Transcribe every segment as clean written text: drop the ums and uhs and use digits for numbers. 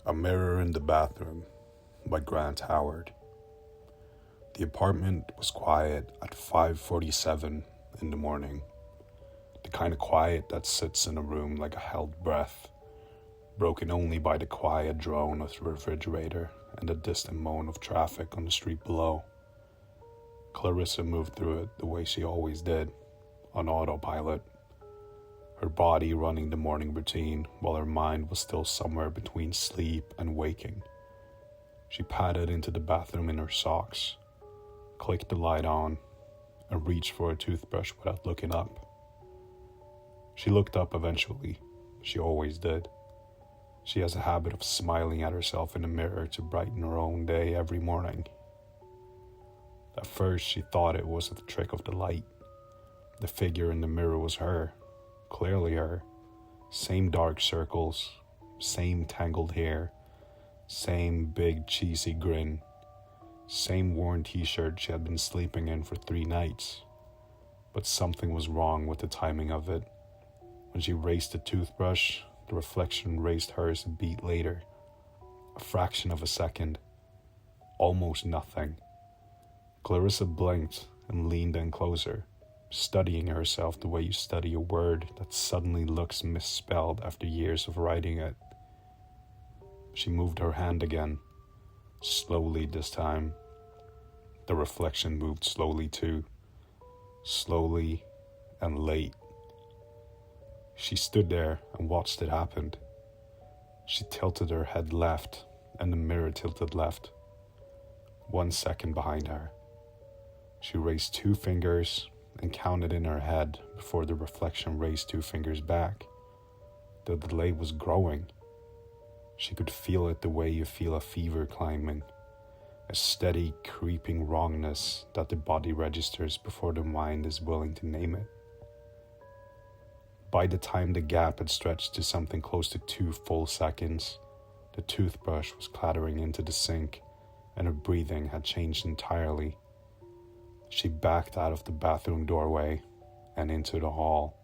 A Mirror in the Bathroom by Grant Howard. The apartment was quiet at 5:47 in the morning. The kind of quiet that sits in a room like a held breath, broken only by the quiet drone of the refrigerator and the distant moan of traffic on the street below. Clarissa moved through it the way she always did, on autopilot, her body running the morning routine while her mind was still somewhere between sleep and waking. She padded into the bathroom in her socks, clicked the light on, and reached for a toothbrush without looking up. She looked up eventually. She always did. She has a habit of smiling at herself in the mirror to brighten her own day every morning. At first, she thought it was a trick of the light. The figure in the mirror was her, clearly her. Same dark circles, same tangled hair, same big cheesy grin, same worn t-shirt she had been sleeping in for 3 nights. But something was wrong with the timing of it. When she raised the toothbrush, the reflection raised hers a beat later. A fraction of a second. Almost nothing. Clarissa blinked and leaned in closer, studying herself the way you study a word that suddenly looks misspelled after years of writing it. She moved her hand again, slowly this time. The reflection moved slowly too, slowly and late. She stood there and watched it happen. She tilted her head left, and the mirror tilted left. 1 second behind her. She raised 2 fingers and counted in her head before the reflection raised 2 fingers back. The delay was growing. She could feel it the way you feel a fever climbing, a steady creeping wrongness that the body registers before the mind is willing to name it. By the time the gap had stretched to something close to 2 full seconds, the toothbrush was clattering into the sink and her breathing had changed entirely. She backed out of the bathroom doorway and into the hall.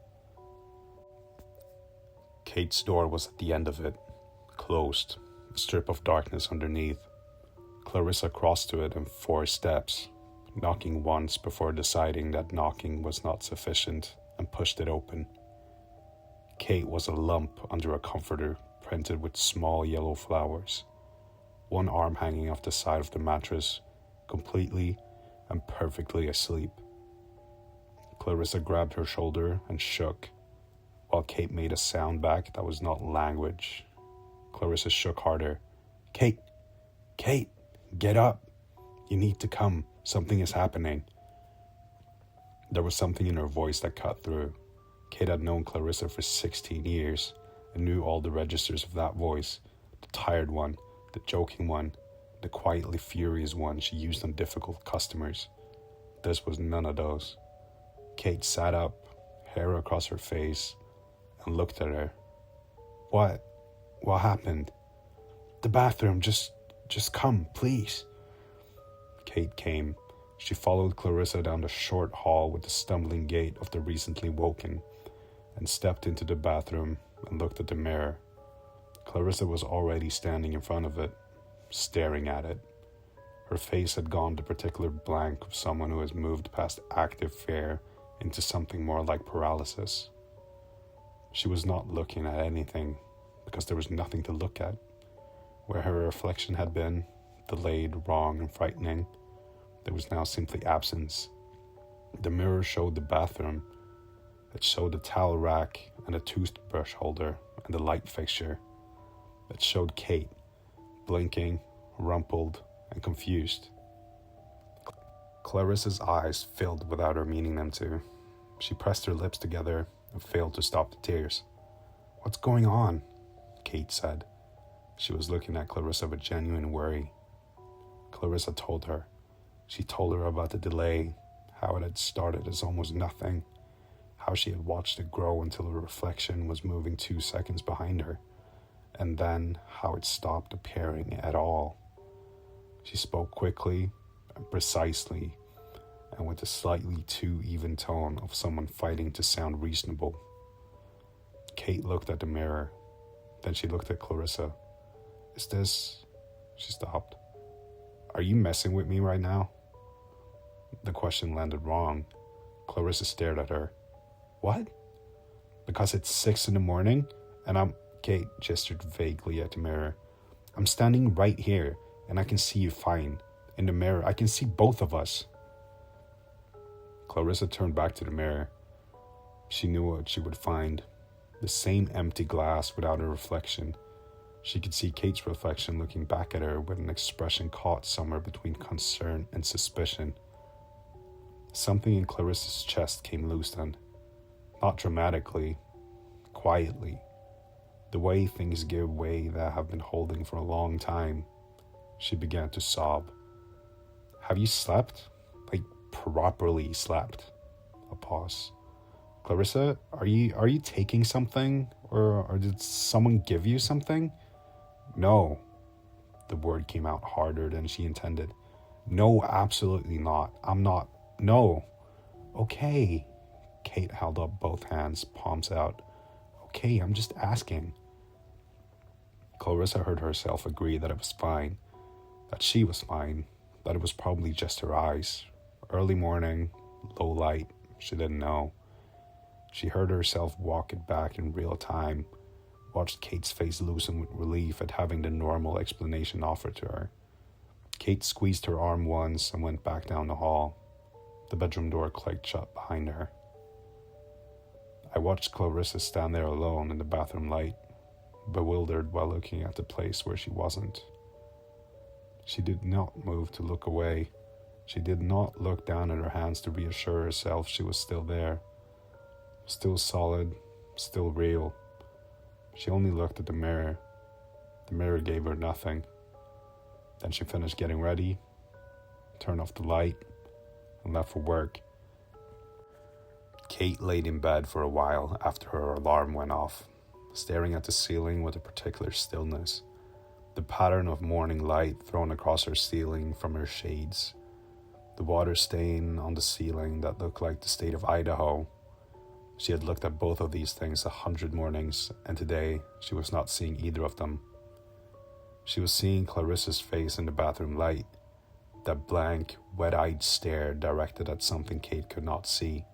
Kate's door was at the end of it, closed, a strip of darkness underneath. Clarissa crossed to it in 4 steps, knocking once before deciding that knocking was not sufficient, and pushed it open. Kate was a lump under a comforter printed with small yellow flowers, one arm hanging off the side of the mattress, completely and perfectly asleep. Clarissa grabbed her shoulder and shook, while Kate made a sound back that was not language. Clarissa shook harder. Kate! Kate! Get up! You need to come. Something is happening. There was something in her voice that cut through. Kate had known Clarissa for 16 years and knew all the registers of that voice, the tired one, the joking one, the quietly furious one she used on difficult customers. This was none of those. Kate sat up, hair across her face, and looked at her. What? What happened? The bathroom, just come, please. Kate came. She followed Clarissa down the short hall with the stumbling gait of the recently woken, and stepped into the bathroom and looked at the mirror. Clarissa was already standing in front of it, staring at it. Her face had gone the particular blank of someone who has moved past active fear into something more like paralysis. She was not looking at anything, because there was nothing to look at. Where her reflection had been, delayed, wrong, and frightening, there was now simply absence. The mirror showed the bathroom. It showed the towel rack and the toothbrush holder and the light fixture. It showed Kate, blinking, rumpled, and confused. Clarissa's eyes filled without her meaning them to. She pressed her lips together and failed to stop the tears. What's going on? Kate said. She was looking at Clarissa with genuine worry. Clarissa told her. She told her about the delay, how it had started as almost nothing, how she had watched it grow until a reflection was moving 2 seconds behind her, and then how it stopped appearing at all. She spoke quickly and precisely, and with a slightly too even tone of someone fighting to sound reasonable. Kate looked at the mirror. Then she looked at Clarissa. Is this... She stopped. Are you messing with me right now? The question landed wrong. Clarissa stared at her. What? Because it's 6 a.m. and I'm... Kate gestured vaguely at the mirror. I'm standing right here and I can see you fine. In the mirror, I can see both of us. Clarissa turned back to the mirror. She knew what she would find. The same empty glass without a reflection. She could see Kate's reflection looking back at her with an expression caught somewhere between concern and suspicion. Something in Clarissa's chest came loose then. Not dramatically, quietly. The way things give way that have been holding for a long time. She began to sob. Have you slept? Like, properly slept? A pause. Clarissa, are you taking something? Or did someone give you something? No. The word came out harder than she intended. No, absolutely not. I'm not. No. Okay. Kate held up both hands, palms out. Okay, I'm just asking. Clarissa heard herself agree that it was fine, that she was fine, that it was probably just her eyes. Early morning, low light, she didn't know. She heard herself walk it back in real time, watched Kate's face loosen with relief at having the normal explanation offered to her. Kate squeezed her arm once and went back down the hall. The bedroom door clicked shut behind her. I watched Clarissa stand there alone in the bathroom light, bewildered while looking at the place where she wasn't. She did not move to look away. She did not look down at her hands to reassure herself she was still there. Still solid, still real. She only looked at the mirror. The mirror gave her nothing. Then she finished getting ready, turned off the light, and left for work. Kate laid in bed for a while after her alarm went off, staring at the ceiling with a particular stillness. The pattern of morning light thrown across her ceiling from her shades. The water stain on the ceiling that looked like the state of Idaho. She had looked at both of these things 100 mornings, and today she was not seeing either of them. She was seeing Clarissa's face in the bathroom light, that blank, wet-eyed stare directed at something Kate could not see,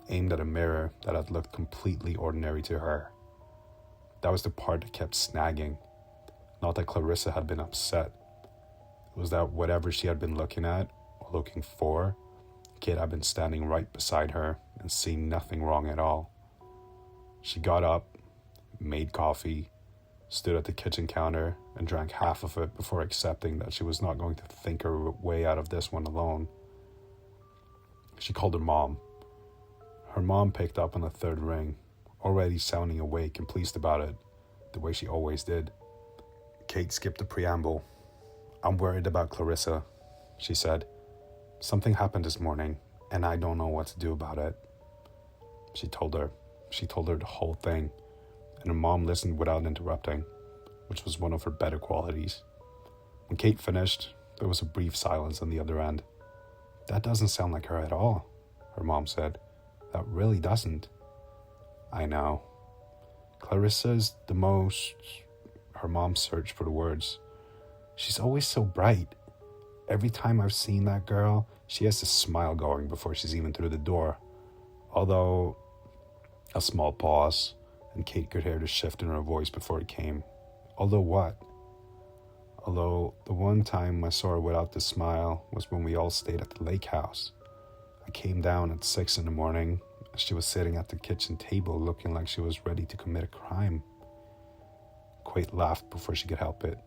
aimed at a mirror that had looked completely ordinary to her. That was the part that kept snagging. Not that Clarissa had been upset. It was that whatever she had been looking at, or looking for, Kate had been standing right beside her and seeing nothing wrong at all. She got up, made coffee, stood at the kitchen counter and drank half of it before accepting that she was not going to think her way out of this one alone. She called her mom. Her mom picked up on the third ring, already sounding awake and pleased about it, the way she always did. Kate skipped the preamble. I'm worried about Clarissa, she said. Something happened this morning, and I don't know what to do about it. She told her the whole thing, and her mom listened without interrupting, which was one of her better qualities. When Kate finished, there was a brief silence on the other end. That doesn't sound like her at all, her mom said. That really doesn't. I know. Clarissa's the most... Her mom searched for the words. She's always so bright. Every time I've seen that girl, she has a smile going before she's even through the door. Although... A small pause, and Kate could hear the shift in her voice before it came. Although what? Although the one time I saw her without the smile was when we all stayed at the lake house. I came down at 6 a.m. and she was sitting at the kitchen table looking like she was ready to commit a crime. Kate laughed before she could help it.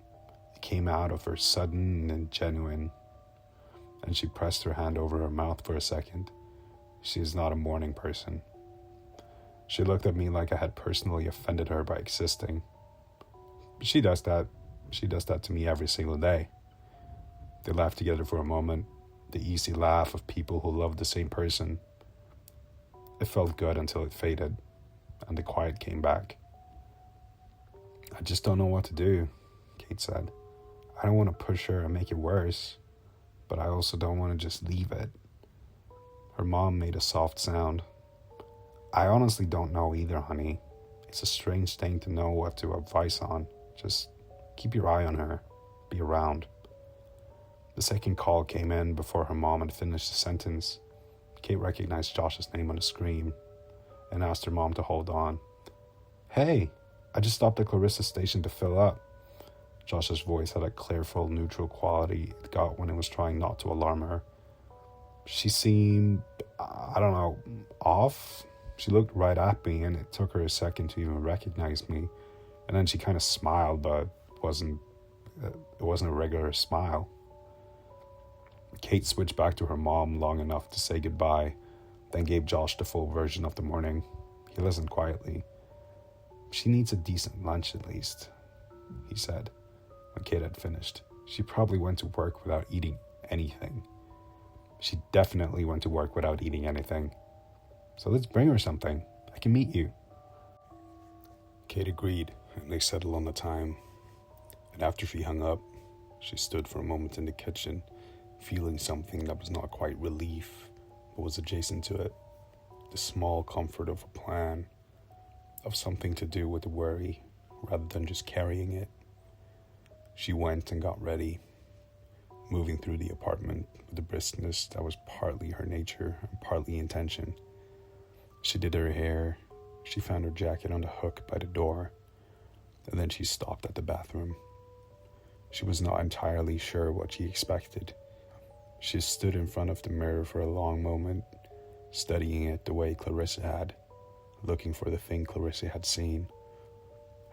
It came out of her sudden and genuine, and she pressed her hand over her mouth for a second. She is not a morning person. She looked at me like I had personally offended her by existing. She does that. She does that to me every single day. They laughed together for a moment, the easy laugh of people who love the same person. It felt good until it faded, and the quiet came back. I just don't know what to do, Kate said. I don't want to push her and make it worse, but I also don't want to just leave it. Her mom made a soft sound. I honestly don't know either, honey. It's a strange thing to know what to advise on. Just Keep your eye on her. Be around. The second call came in before her mom had finished the sentence. Kate recognized Josh's name on the screen and asked her mom to hold on. Hey, I just stopped at Clarissa's station to fill up. Josh's voice had a careful, neutral quality it got when it was trying not to alarm her. She seemed, off. She looked right at me, and it took her a second to even recognize me. And then she kind of smiled, but it wasn't a regular smile. Kate switched back to her mom long enough to say goodbye, then gave Josh the full version of the morning. He listened quietly. She needs a decent lunch at least, he said, when Kate had finished. She probably went to work without eating anything. She definitely went to work without eating anything. So let's bring her something. I can meet you. Kate agreed, and they settled on the time. And after she hung up, she stood for a moment in the kitchen, feeling something that was not quite relief, but was adjacent to it. The small comfort of a plan, of something to do with the worry, rather than just carrying it. She went and got ready, moving through the apartment with a briskness that was partly her nature and partly intention. She did her hair, she found her jacket on the hook by the door, and then she stopped at the bathroom. She was not entirely sure what she expected. She stood in front of the mirror for a long moment, studying it the way Clarissa had, looking for the thing Clarissa had seen.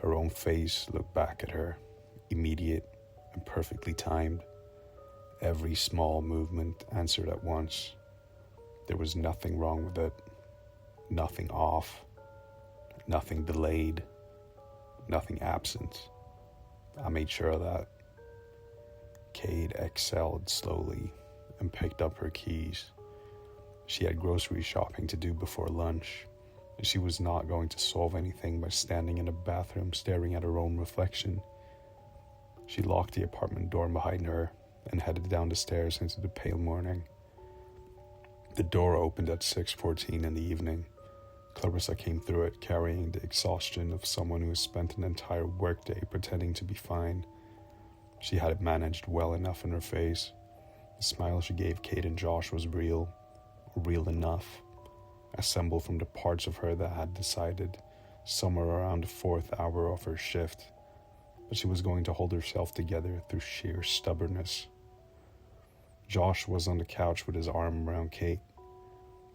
Her own face looked back at her, immediate and perfectly timed. Every small movement answered at once. There was nothing wrong with it, nothing off, nothing delayed, nothing absent. I made sure of that. Kate exhaled slowly and picked up her keys. She had grocery shopping to do before lunch, and she was not going to solve anything by standing in the bathroom staring at her own reflection. She locked the apartment door behind her and headed down the stairs into the pale morning. The door opened at 6:14 in the evening. Clarissa came through it carrying the exhaustion of someone who has spent an entire workday pretending to be fine. She had it managed well enough in her face. The smile she gave Kate and Josh was real enough, assembled from the parts of her that had decided somewhere around the 4th hour of her shift, but she was going to hold herself together through sheer stubbornness. Josh was on the couch with his arm around Kate,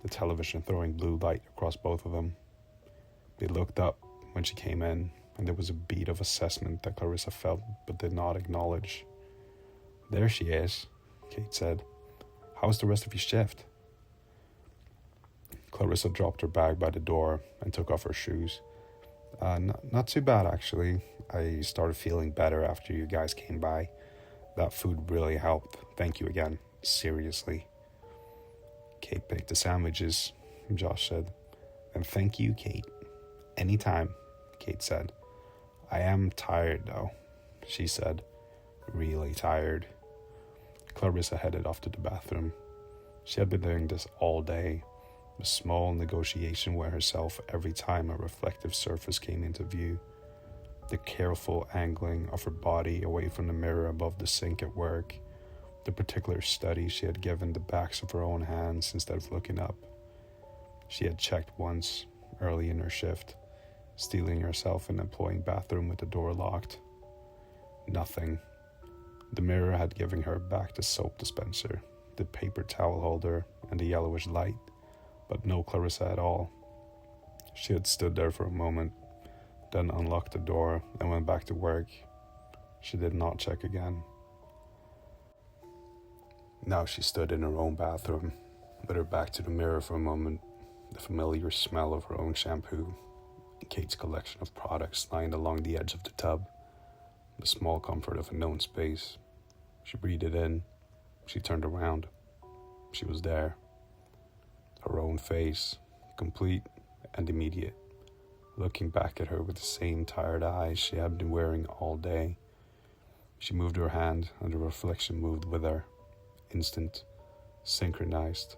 the television throwing blue light across both of them. They looked up when she came in, and there was a beat of assessment that Clarissa felt but did not acknowledge. "There she is," Kate said. "How's the rest of your shift?" Clarissa dropped her bag by the door and took off her shoes. Not too bad, actually. I started feeling better after you guys came by. That food really helped. Thank you again. Seriously. Kate picked the sandwiches, Josh said. "And thank you, Kate." "Anytime," Kate said. "I am tired, though," she said. "Really tired." Clarissa headed off to the bathroom. She had been doing this all day, a small negotiation with herself every time a reflective surface came into view. The careful angling of her body away from the mirror above the sink at work, the particular study she had given the backs of her own hands instead of looking up. She had checked once, early in her shift, stealing herself an employee bathroom with the door locked. Nothing. The mirror had given her back the soap dispenser, the paper towel holder, and the yellowish light, but no Clarissa at all. She had stood there for a moment, then unlocked the door and went back to work. She did not check again. Now she stood in her own bathroom, with her back to the mirror for a moment, the familiar smell of her own shampoo, Kate's collection of products lying along the edge of the tub, the small comfort of a known space. She breathed it in. She turned around. She was there. Her own face, complete and immediate, looking back at her with the same tired eyes she had been wearing all day. She moved her hand, and the reflection moved with her. Instant, synchronized,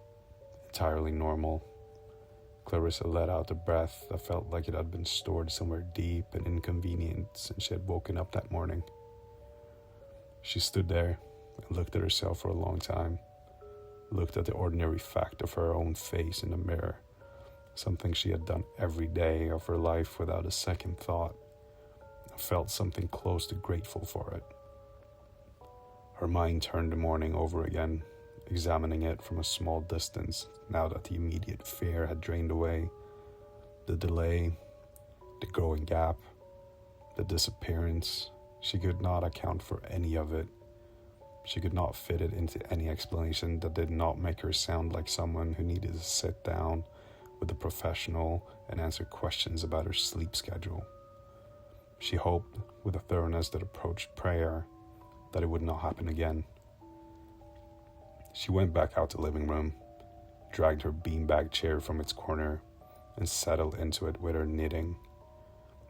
entirely normal. Clarissa let out a breath that felt like it had been stored somewhere deep and inconvenient since she had woken up that morning. She stood there and looked at herself for a long time, looked at the ordinary fact of her own face in the mirror, something she had done every day of her life without a second thought, and felt something close to grateful for it. Her mind turned the morning over again, examining it from a small distance now that the immediate fear had drained away. The delay, the growing gap, the disappearance, she could not account for any of it. She could not fit it into any explanation that did not make her sound like someone who needed to sit down with a professional and answer questions about her sleep schedule. She hoped, with a thoroughness that approached prayer, that it would not happen again. She went back out to the living room, dragged her beanbag chair from its corner, and settled into it with her knitting.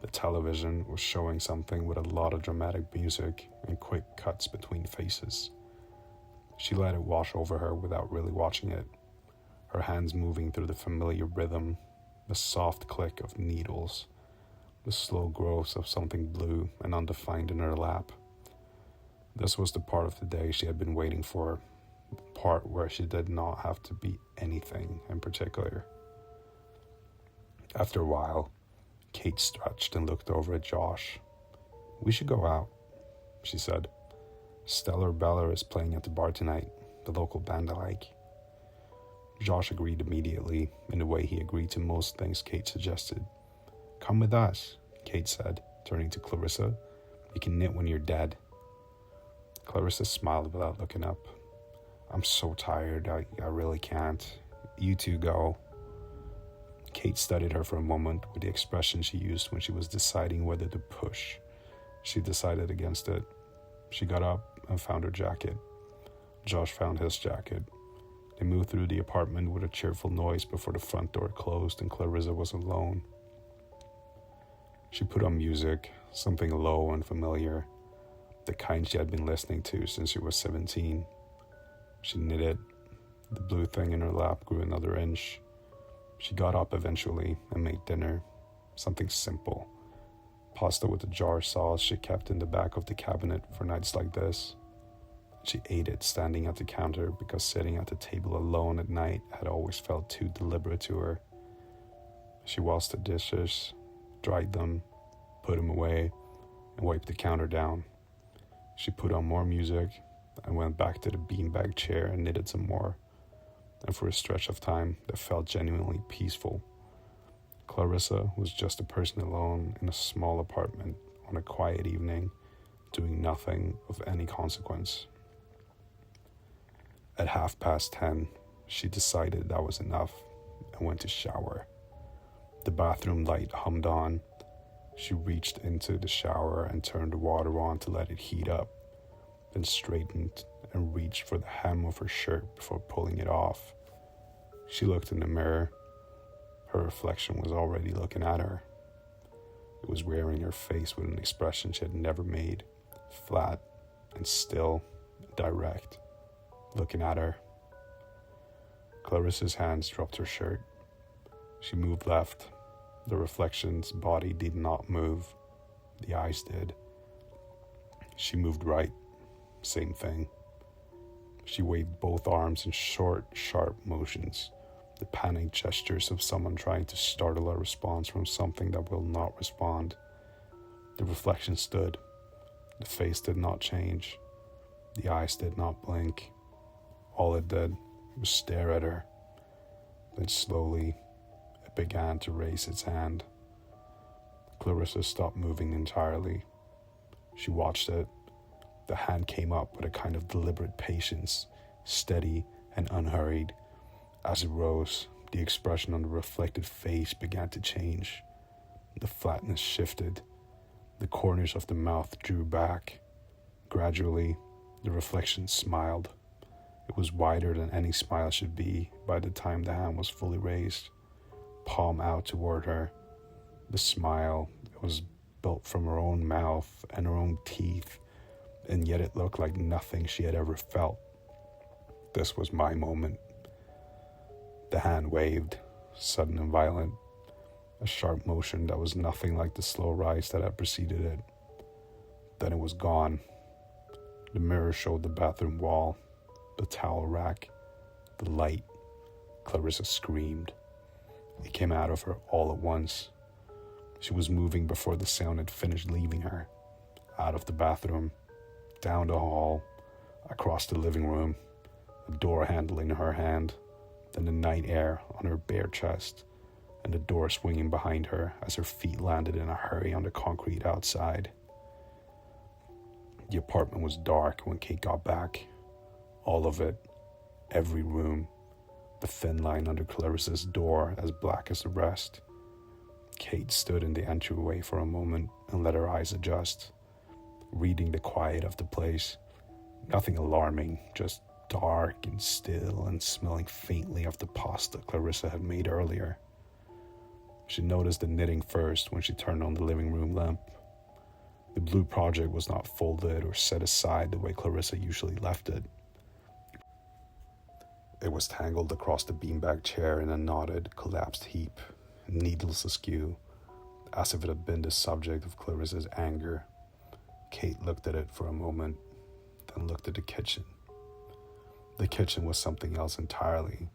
The television was showing something with a lot of dramatic music and quick cuts between faces. She let it wash over her without really watching it, her hands moving through the familiar rhythm, the soft click of needles, the slow growth of something blue and undefined in her lap. This was the part of the day she had been waiting for, the part where she did not have to be anything in particular. After a while, Kate stretched and looked over at Josh. "We should go out," she said. "Stellar Bella is playing at the bar tonight, the local band I like." Josh agreed immediately, in the way he agreed to most things Kate suggested. "Come with us," Kate said, turning to Clarissa. "You can knit when you're dead." Clarissa smiled without looking up. "I'm so tired, I really can't. You two go." Kate studied her for a moment with the expression she used when she was deciding whether to push. She decided against it. She got up and found her jacket. Josh found his jacket. They moved through the apartment with a cheerful noise before the front door closed and Clarissa was alone. She put on music, something low and familiar, the kind she had been listening to since she was 17. She knitted. The blue thing in her lap grew another inch. She got up eventually and made dinner, something simple. Pasta with a jar sauce she kept in the back of the cabinet for nights like this. She ate it standing at the counter because sitting at the table alone at night had always felt too deliberate to her. She washed the dishes, dried them, put them away, and wiped the counter down. She put on more music and went back to the beanbag chair and knitted some more, and for a stretch of time that felt genuinely peaceful. Clarissa was just a person alone in a small apartment on a quiet evening, doing nothing of any consequence. At 10:30, she decided that was enough and went to shower. The bathroom light hummed on. She reached into the shower and turned the water on to let it heat up, then straightened and reached for the hem of her shirt before pulling it off. She looked in the mirror. Her reflection was already looking at her. It was wearing her face with an expression she had never made, flat and still, direct, looking at her. Clarissa's hands dropped her shirt. She moved left. The reflection's body did not move. The eyes did. She moved right. Same thing. She waved both arms in short, sharp motions, the panicked gestures of someone trying to startle a response from something that will not respond. The reflection stood. The face did not change. The eyes did not blink. All it did was stare at her. Then slowly, it began to raise its hand. Clarissa stopped moving entirely. She watched it. The hand came up with a kind of deliberate patience, steady and unhurried. As it rose, the expression on the reflected face began to change. The flatness shifted. The corners of the mouth drew back. Gradually, the reflection smiled. It was wider than any smile should be by the time the hand was fully raised, palm out toward her. The smile was built from her own mouth and her own teeth, and yet it looked like nothing she had ever felt. This was my moment. The hand waved, sudden and violent, a sharp motion that was nothing like the slow rise that had preceded it. Then it was gone. The mirror showed the bathroom wall, the towel rack, the light. Clarissa screamed. It came out of her all at once. She was moving before the sound had finished leaving her. Out of the bathroom, down the hall, across the living room, a door handle in her hand, then the night air on her bare chest, and the door swinging behind her as her feet landed in a hurry on the concrete outside. The apartment was dark when Kate got back. All of it, every room, the thin line under Clarissa's door as black as the rest. Kate stood in the entryway for a moment and let her eyes adjust, reading the quiet of the place. Nothing alarming, just dark and still and smelling faintly of the pasta Clarissa had made earlier. She noticed the knitting first when she turned on the living room lamp. The blue project was not folded or set aside the way Clarissa usually left it. It was tangled across the beanbag chair in a knotted, collapsed heap, needles askew, as if it had been the subject of Clarissa's anger. Kate looked at it for a moment, then looked at the kitchen. The kitchen was something else entirely.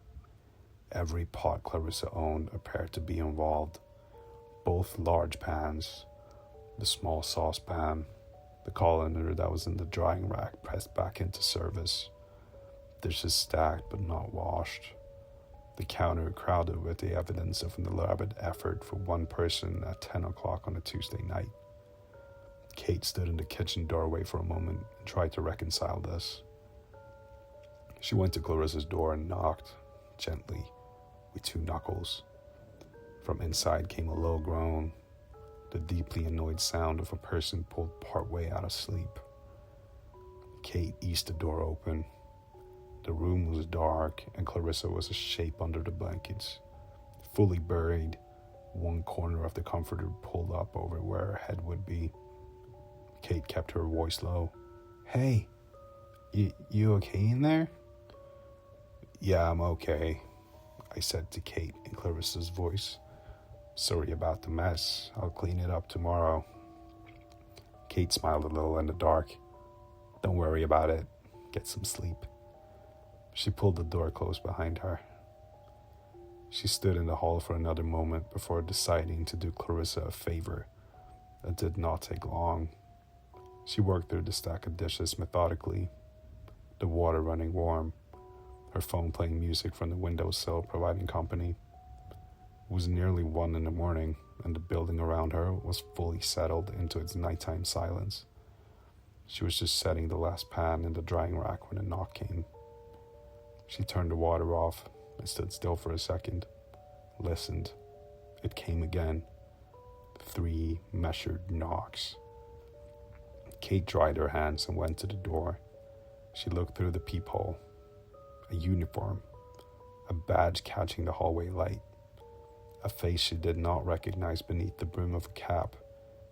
Every pot Clarissa owned appeared to be involved. Both large pans, the small saucepan, the colander that was in the drying rack pressed back into service, dishes stacked but not washed, the counter crowded with the evidence of an elaborate effort for one person at 10 o'clock on a Tuesday night. Kate stood in the kitchen doorway for a moment and tried to reconcile this. She went to Clarissa's door and knocked, gently, with two knuckles. From inside came a low groan, the deeply annoyed sound of a person pulled partway out of sleep. Kate eased the door open. The room was dark, and Clarissa was a shape under the blankets, fully buried, one corner of the comforter pulled up over where her head would be. Kate kept her voice low. "Hey, you okay in there?" "Yeah, I'm okay," I said to Kate in Clarissa's voice. "Sorry about the mess. I'll clean it up tomorrow." Kate smiled a little in the dark. "Don't worry about it. Get some sleep." She pulled the door closed behind her. She stood in the hall for another moment before deciding to do Clarissa a favor. It did not take long. She worked through the stack of dishes methodically, the water running warm, her phone playing music from the windowsill providing company. It was nearly 1 a.m, and the building around her was fully settled into its nighttime silence. She was just setting the last pan in the drying rack when a knock came. She turned the water off and stood still for a second, listened. It came again. 3 measured knocks. Kate dried her hands and went to the door. She looked through the peephole. A uniform, a badge catching the hallway light, a face she did not recognize beneath the brim of a cap,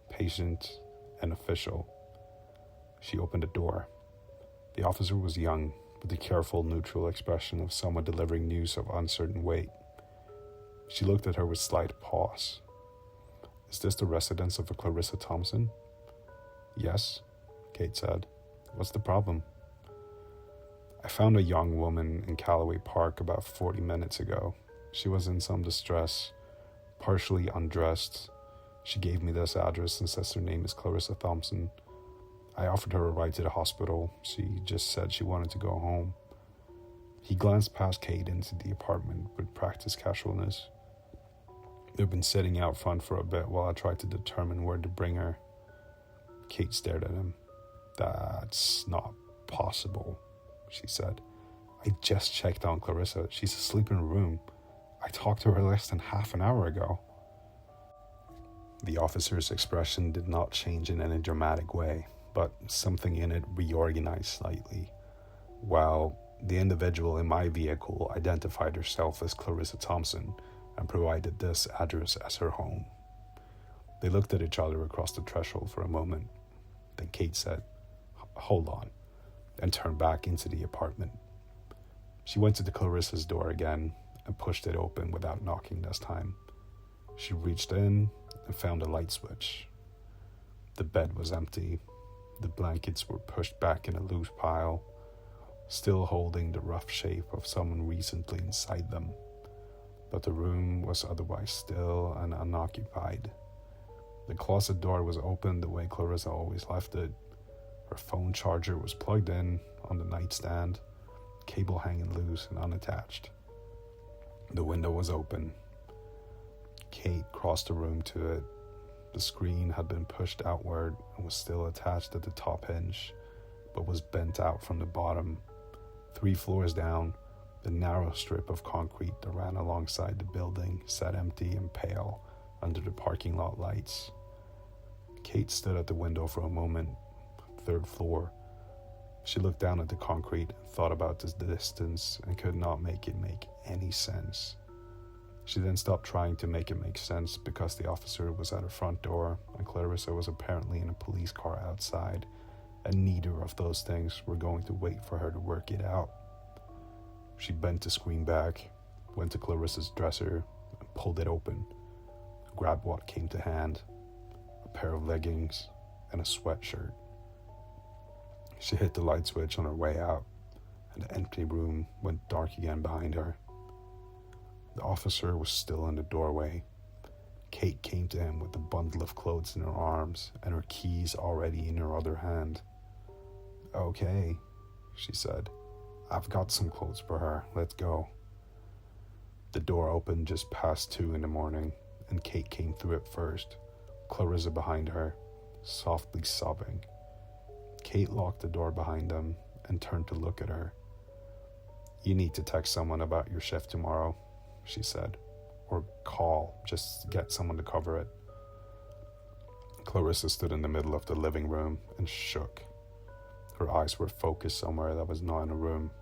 patient and official. She opened the door. The officer was young, with the careful, neutral expression of someone delivering news of uncertain weight. She looked at her with slight pause. "Is this the residence of a Clarissa Thompson?" "Yes," Kate said. "What's the problem?" "I found a young woman in Callaway Park about 40 minutes ago. She was in some distress, partially undressed. She gave me this address and says her name is Clarissa Thompson. I offered her a ride to the hospital. She just said she wanted to go home." He glanced past Kate into the apartment with practiced casualness. They'd been sitting out front for a bit while I tried to determine where to bring her. Kate stared at him. "That's not possible," she said. "I just checked on Clarissa. She's asleep in her room. I talked to her less than half an hour ago." The officer's expression did not change in any dramatic way, but something in it reorganized slightly. While the individual in my vehicle identified herself as Clarissa Thompson and provided this address as her home. They looked at each other across the threshold for a moment. Then Kate said, "Hold on," and turned back into the apartment. She went to the Clarissa's door again and pushed it open without knocking this time. She reached in and found a light switch. The bed was empty. The blankets were pushed back in a loose pile, still holding the rough shape of someone recently inside them. But the room was otherwise still and unoccupied. The closet door was open the way Clarissa always left it. Her phone charger was plugged in on the nightstand, cable hanging loose and unattached. The window was open. Kate crossed the room to it. The screen had been pushed outward and was still attached at the top hinge, but was bent out from the bottom. 3 floors down, the narrow strip of concrete that ran alongside the building sat empty and pale under the parking lot lights. Kate stood at the window for a moment. 3rd floor. She looked down at the concrete and thought about the distance and could not make it make any sense. She then stopped trying to make it make sense because the officer was at her front door and Clarissa was apparently in a police car outside, and neither of those things were going to wait for her to work it out. She bent the screen back, went to Clarissa's dresser and pulled it open, grabbed what came to hand, a pair of leggings and a sweatshirt. She hit the light switch on her way out, and the empty room went dark again behind her. The officer was still in the doorway. Kate came to him with a bundle of clothes in her arms and her keys already in her other hand. "Okay," she said. "I've got some clothes for her. Let's go." The door opened just past 2 in the morning, and Kate came through it first, Clarissa behind her, softly sobbing. Kate locked the door behind them and turned to look at her. "You need to text someone about your shift tomorrow," she said, "or call, just get someone to cover it." Clarissa stood in the middle of the living room and shook. Her eyes were focused somewhere that was not in the room.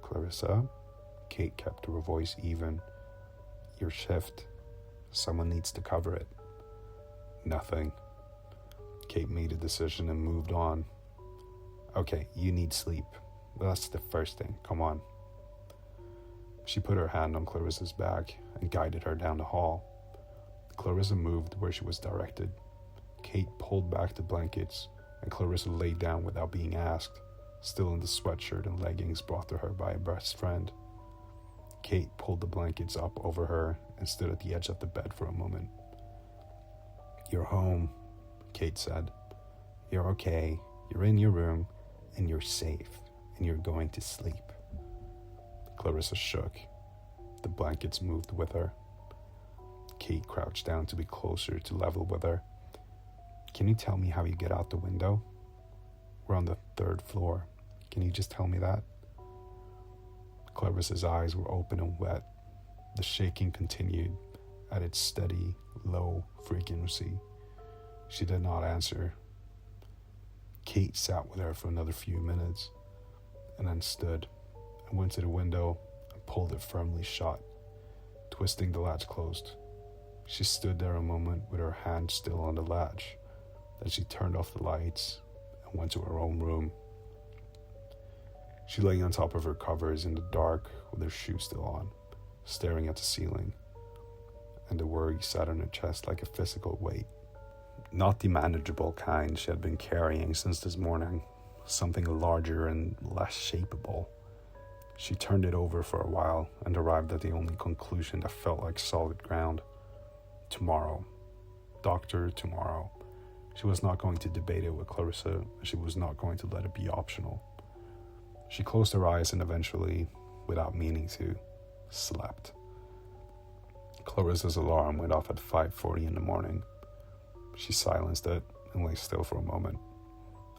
"Clarissa?" Kate kept her voice even. "Your shift. Someone needs to cover it." Nothing. Kate made a decision and moved on. "Okay, you need sleep. That's the first thing. Come on." She put her hand on Clarissa's back and guided her down the hall. Clarissa moved where she was directed. Kate pulled back the blankets, and Clarissa lay down without being asked, still in the sweatshirt and leggings brought to her by a best friend. Kate pulled the blankets up over her and stood at the edge of the bed for a moment. "You're home," Kate said. "You're okay. You're in your room, and you're safe, and you're going to sleep." Clarissa shook. The blankets moved with her. Kate crouched down to be closer to level with her. "Can you tell me how you get out the window? We're on the 3rd floor. Can you just tell me that?" Clarissa's eyes were open and wet. The shaking continued at its steady, low frequency. She did not answer. Kate sat with her for another few minutes, and then stood and went to the window and pulled it firmly shut, twisting the latch closed. She stood there a moment with her hand still on the latch. Then she turned off the lights and went to her own room. She lay on top of her covers in the dark with her shoes still on, staring at the ceiling, and the worry sat on her chest like a physical weight. Not the manageable kind she had been carrying since this morning, something larger and less shapeable. She turned it over for a while and arrived at the only conclusion that felt like solid ground. Tomorrow. Doctor, tomorrow. She was not going to debate it with Clarissa. She was not going to let it be optional. She closed her eyes and eventually, without meaning to, slept. Clarissa's alarm went off at 5:40 in the morning. She silenced it and lay still for a moment,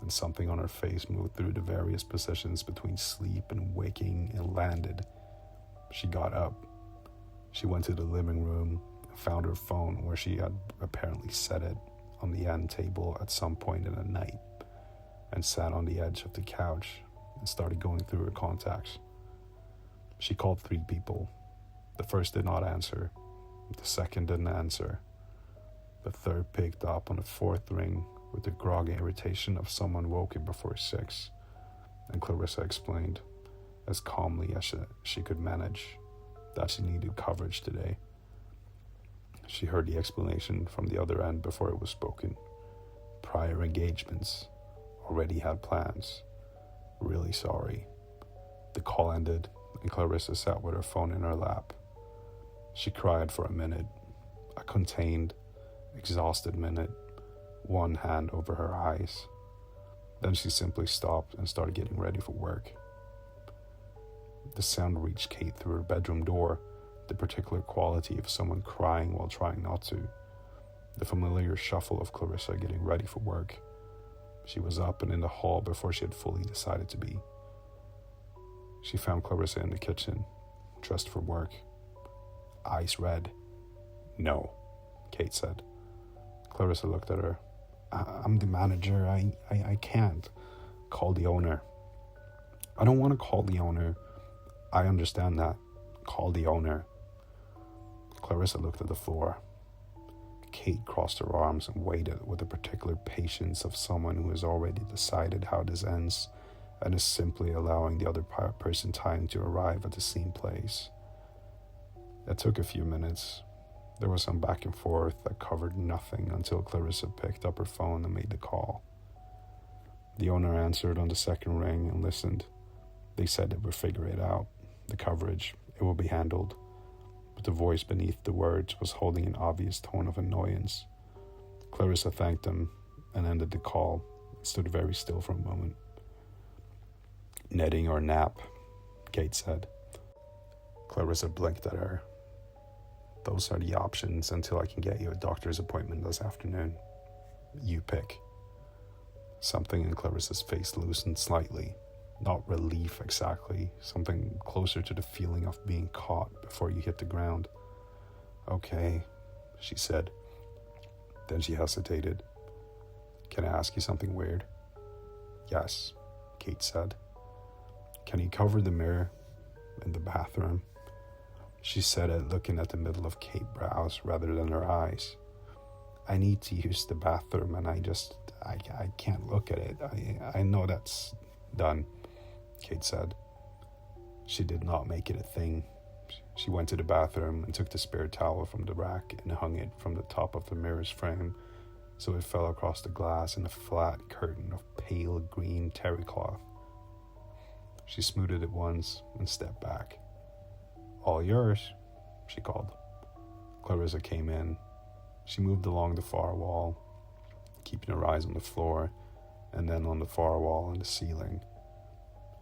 and something on her face moved through the various positions between sleep and waking and landed. She got up. She went to the living room and found her phone where she had apparently set it on the end table at some point in the night, and sat on the edge of the couch and started going through her contacts. She called 3 people. The first did not answer. The second didn't answer. The third picked up on the 4th ring with the groggy irritation of someone woken before 6, and Clarissa explained, as calmly as she could manage, that she needed coverage today. She heard the explanation from the other end before it was spoken. prior engagements, already had plans. Really sorry. The call ended, and Clarissa sat with her phone in her lap. She cried for a minute, a contained, exhausted minute, one hand over her eyes. Then she simply stopped and started getting ready for work. The sound reached Kate through her bedroom door, the particular quality of someone crying while trying not to. The familiar shuffle of Clarissa getting ready for work. She was up and in the hall before she had fully decided to be. She found Clarissa in the kitchen, dressed for work. Eyes red. "No," Kate said. Clarissa looked at her. I'm the manager. I can't. Call the owner." "I don't want to call the owner." "I understand that. Call the owner." Clarissa looked at the floor. Kate crossed her arms and waited with the particular patience of someone who has already decided how this ends and is simply allowing the other person time to arrive at the same place. It took a few minutes. There was some back and forth that covered nothing until Clarissa picked up her phone and made the call. The owner answered on the second ring and listened. They said they would figure it out. The coverage, it will be handled. But the voice beneath the words was holding an obvious tone of annoyance. Clarissa thanked them and ended the call and stood very still for a moment. "Knitting or nap," Kate said. Clarissa blinked at her. "Those are the options until I can get you a doctor's appointment this afternoon. You pick." Something in Clarissa's face loosened slightly. Not relief exactly, something closer to the feeling of being caught before you hit the ground. "Okay," she said. Then she hesitated. "Can I ask you something weird?" "Yes," Kate said. "Can you cover the mirror in the bathroom?" She said it, looking at the middle of Kate's brows rather than her eyes. "I need to use the bathroom and I can't look at it. I know that's done," Kate said. She did not make it a thing. She went to the bathroom and took the spare towel from the rack and hung it from the top of the mirror's frame so it fell across the glass in a flat curtain of pale green terry cloth. She smoothed it once and stepped back. "All yours," she called. Clarissa came in. She moved along the far wall, keeping her eyes on the floor and then on the far wall and the ceiling.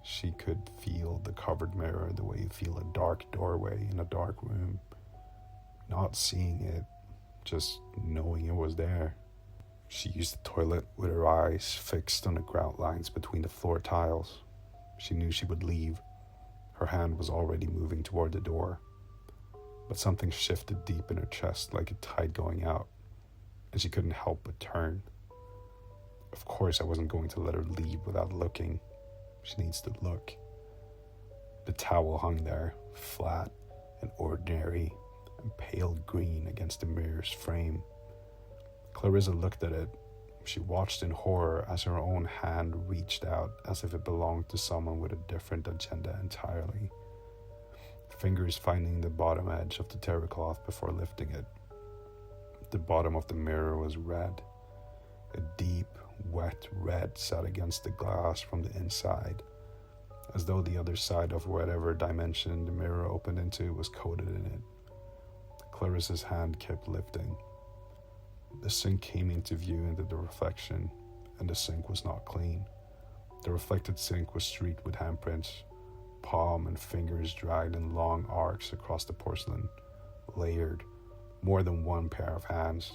She could feel the covered mirror the way you feel a dark doorway in a dark room. Not seeing it, just knowing it was there. She used the toilet with her eyes fixed on the grout lines between the floor tiles. She knew she would leave. Her hand was already moving toward the door. But something shifted deep in her chest like a tide going out, and she couldn't help but turn. Of course I wasn't going to let her leave without looking. She needs to look. The towel hung there, flat and ordinary and pale green against the mirror's frame. Clarissa looked at it. She watched in horror as her own hand reached out as if it belonged to someone with a different agenda entirely. Fingers finding the bottom edge of the terry cloth before lifting it. The bottom of the mirror was red. A deep, wet red sat against the glass from the inside, as though the other side of whatever dimension the mirror opened into was coated in it. Clarissa's hand kept lifting. The sink came into view into the reflection, and the sink was not clean. The reflected sink was streaked with handprints, palm and fingers dragged in long arcs across the porcelain, layered, more than one pair of hands,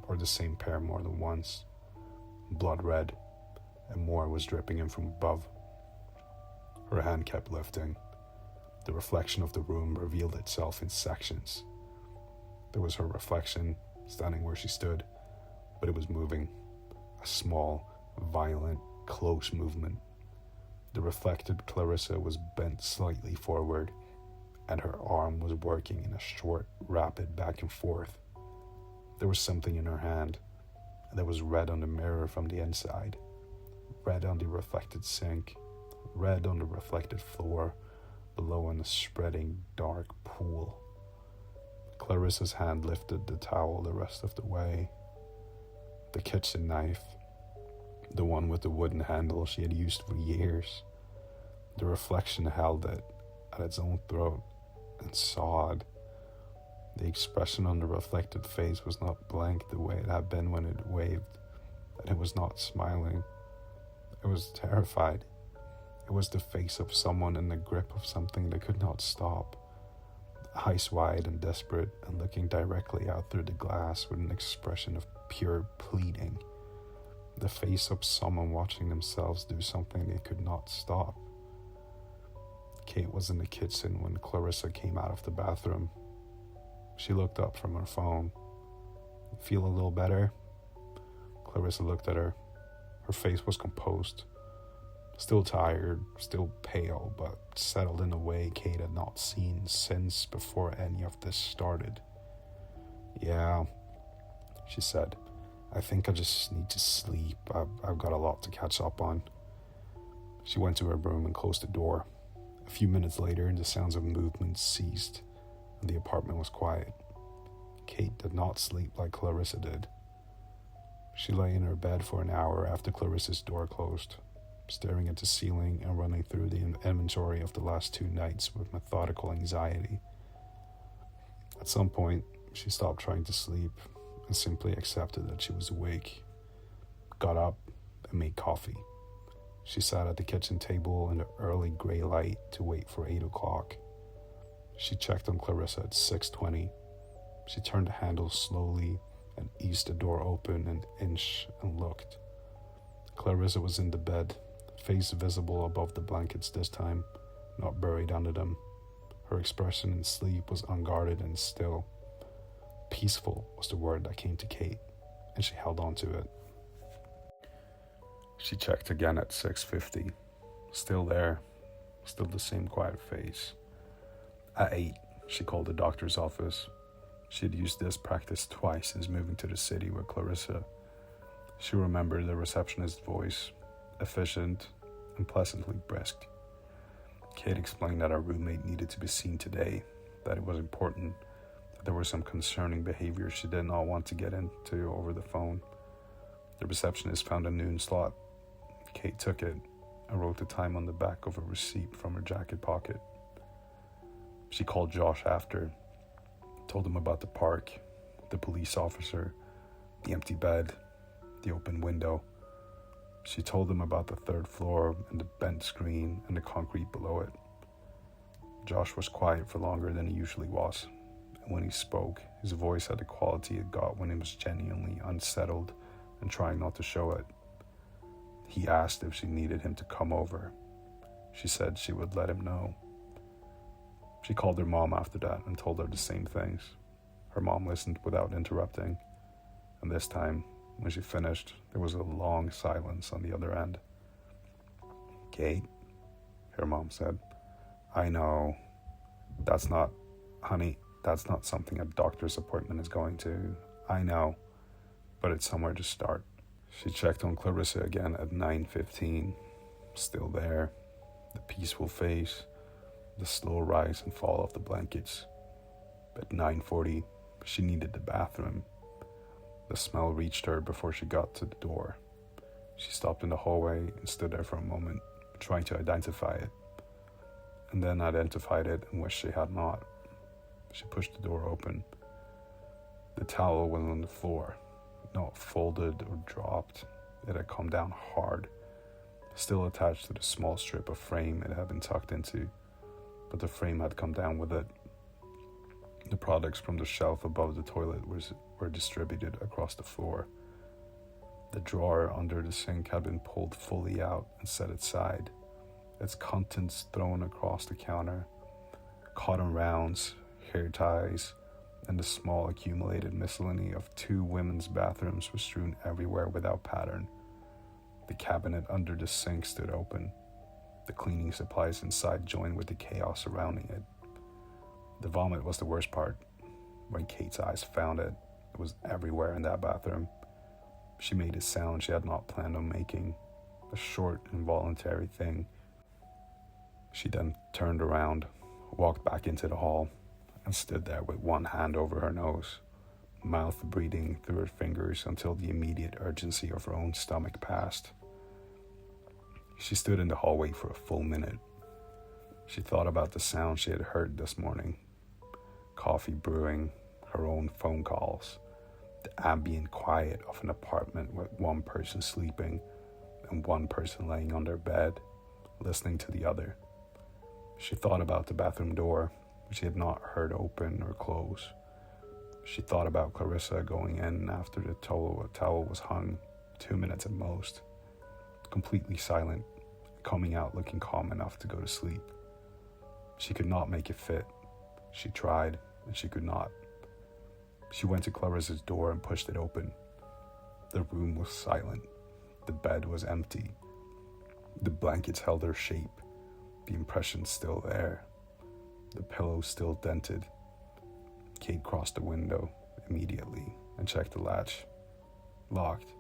or the same pair more than once. Blood red, and more was dripping in from above. Her hand kept lifting. The reflection of the room revealed itself in sections. There was her reflection, standing where she stood, but it was moving. A small, violent, close movement. The reflected Clarissa was bent slightly forward, and her arm was working in a short, rapid back and forth. There was something in her hand, and there was red on the mirror from the inside, red on the reflected sink, red on the reflected floor, below in a spreading dark pool. Clarissa's hand lifted the towel the rest of the way. The kitchen knife, the one with the wooden handle she had used for years. The reflection held it at its own throat and sawed. The expression on the reflected face was not blank the way it had been when it waved, and it was not smiling. It was terrified. It was the face of someone in the grip of something that could not stop, eyes wide and desperate, and looking directly out through the glass with an expression of pure pleading. The face of someone watching themselves do something they could not stop. Kate was in the kitchen when Clarissa came out of the bathroom. She looked up from her phone. "Feel a little better?" Clarissa looked at her. Her face was composed. Still tired, still pale, but settled in a way Kate had not seen since before any of this started. "Yeah," she said. "I think I just need to sleep. I've got a lot to catch up on." She went to her room and closed the door. A few minutes later, the sounds of movement ceased, and the apartment was quiet. Kate did not sleep like Clarissa did. She lay in her bed for an hour after Clarissa's door closed, staring at the ceiling and running through the inventory of the last 2 nights with methodical anxiety. At some point, she stopped trying to sleep and simply accepted that she was awake, got up, and made coffee. She sat at the kitchen table in the early gray light to wait for 8 o'clock. She checked on Clarissa at 6:20. She turned the handle slowly and eased the door open an inch and looked. Clarissa was in the bed, face visible above the blankets this time, not buried under them. Her expression in sleep was unguarded and still. Peaceful was the word that came to Kate, and she held on to it. She checked again at 6:50. Still there. Still the same quiet face. At 8, she called the doctor's office. She had used this practice twice since moving to the city with Clarissa. She remembered the receptionist's voice, efficient and pleasantly brisk. Kate explained that her roommate needed to be seen today, that it was important, that there were some concerning behavior she did not want to get into over the phone. The receptionist found a noon slot. Kate took it and wrote the time on the back of a receipt from her jacket pocket. She called Josh after, told him about the park, the police officer, the empty bed, the open window. She told him about the 3rd floor and the bent screen and the concrete below it. Josh was quiet for longer than he usually was, and when he spoke, his voice had the quality it got when he was genuinely unsettled and trying not to show it. He asked if she needed him to come over. She said she would let him know. She called her mom after that and told her the same things. Her mom listened without interrupting, and this time, when she finished, there was a long silence on the other end. "Kate," her mom said, "I know. Honey, that's not something a doctor's appointment is going to. I know, but it's somewhere to start." She checked on Clarissa again at 9:15. Still there, the peaceful face, the slow rise and fall of the blankets. At 9:40, she needed the bathroom. The smell reached her before she got to the door. She stopped in the hallway and stood there for a moment, trying to identify it, and then identified it and wished she had not. She pushed the door open. The towel was on the floor, not folded or dropped. It had come down hard, still attached to the small strip of frame it had been tucked into, but the frame had come down with it. The products from the shelf above the toilet were distributed across the floor. The drawer under the sink had been pulled fully out and set aside, its contents thrown across the counter. Cotton rounds, hair ties, and the small accumulated miscellany of 2 women's bathrooms was strewn everywhere without pattern. The cabinet under the sink stood open. The cleaning supplies inside joined with the chaos surrounding it. The vomit was the worst part. When Kate's eyes found it, it was everywhere in that bathroom. She made a sound she had not planned on making, a short, involuntary thing. She then turned around, walked back into the hall, and stood there with one hand over her nose, mouth breathing through her fingers until the immediate urgency of her own stomach passed. She stood in the hallway for a full minute. She thought about the sound she had heard this morning. Coffee brewing, her own phone calls, the ambient quiet of an apartment with one person sleeping and one person laying on their bed, listening to the other. She thought about the bathroom door, which she had not heard open or close. She thought about Clarissa going in after the towel was hung, 2 minutes at most, completely silent, coming out looking calm enough to go to sleep. She could not make it fit. She tried, and she could not. She went to Clarissa's door and pushed it open. The room was silent. The bed was empty. The blankets held their shape, the impression still there, the pillow still dented. Kate crossed the window immediately and checked the latch. Locked.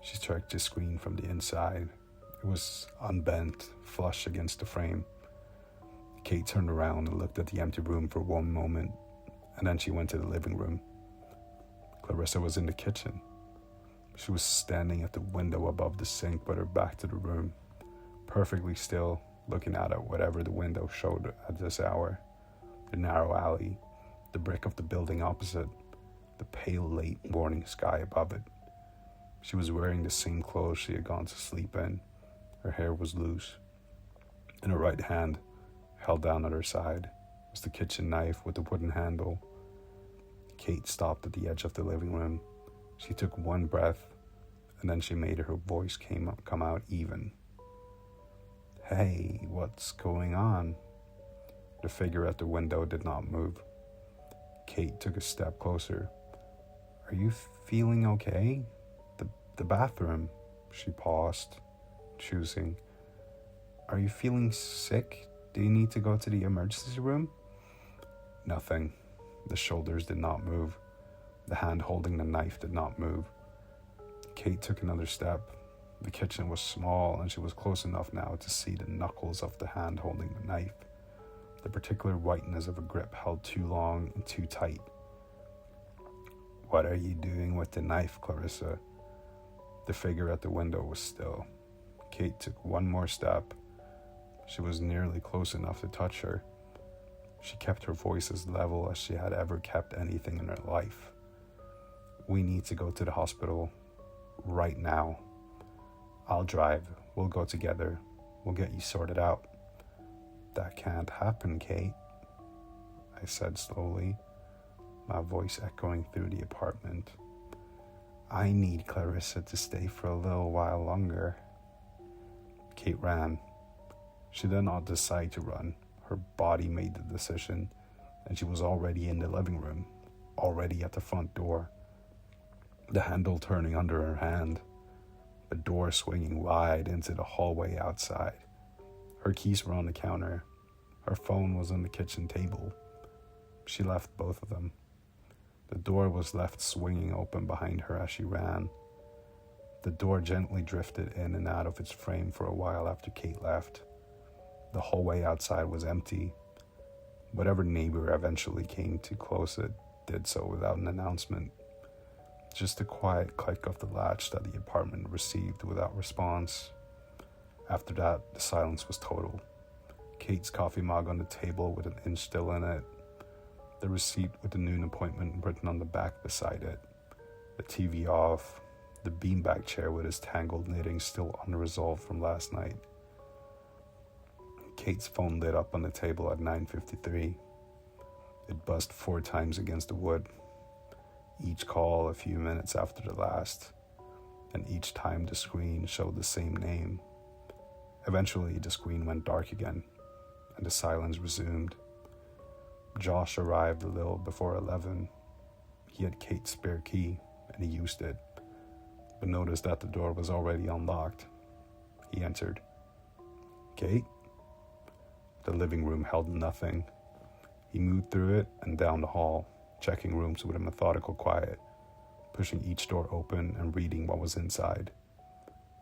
She checked the screen from the inside. It was unbent, flush against the frame. Kate turned around and looked at the empty room for one moment, and then she went to the living room. Clarissa was in the kitchen. She was standing at the window above the sink with her back to the room, perfectly still, looking out at whatever the window showed at this hour. The narrow alley, the brick of the building opposite, the pale late morning sky above it. She was wearing the same clothes she had gone to sleep in. Her hair was loose. In her right hand, held down at her side, was the kitchen knife with the wooden handle. Kate stopped at the edge of the living room. She took one breath, and then she made her voice come out even. "Hey, what's going on?" The figure at the window did not move. Kate took a step closer. "Are you feeling okay? The bathroom." She paused, choosing. "Are you feeling sick? Do you need to go to the emergency room?" Nothing. The shoulders did not move. The hand holding the knife did not move. Kate took another step. The kitchen was small, and she was close enough now to see the knuckles of the hand holding the knife. The particular whiteness of a grip held too long and too tight. "What are you doing with the knife, Clarissa?" The figure at the window was still. Kate took one more step. She was nearly close enough to touch her. She kept her voice as level as she had ever kept anything in her life. "We need to go to the hospital. Right now. I'll drive. We'll go together. We'll get you sorted out." "That can't happen, Kate," I said slowly, my voice echoing through the apartment. "I need Clarissa to stay for a little while longer." Kate ran. She did not decide to run. Her body made the decision, and she was already in the living room, already at the front door. The handle turning under her hand, the door swinging wide into the hallway outside. Her keys were on the counter. Her phone was on the kitchen table. She left both of them. The door was left swinging open behind her as she ran. The door gently drifted in and out of its frame for a while after Kate left. The hallway outside was empty. Whatever neighbor eventually came to close it did so without an announcement. Just the quiet click of the latch that the apartment received without response. After that, the silence was total. Kate's coffee mug on the table with an inch still in it. The receipt with the noon appointment written on the back beside it. The TV off. The beanbag chair with its tangled knitting still unresolved from last night. Kate's phone lit up on the table at 9:53. It buzzed 4 times against the wood. Each call a few minutes after the last, and each time the screen showed the same name. Eventually, the screen went dark again, and the silence resumed. Josh arrived a little before 11. He had Kate's spare key, and he used it, but noticed that the door was already unlocked. He entered. "Kate?" The living room held nothing. He moved through it and down the hall, checking rooms with a methodical quiet, pushing each door open and reading what was inside.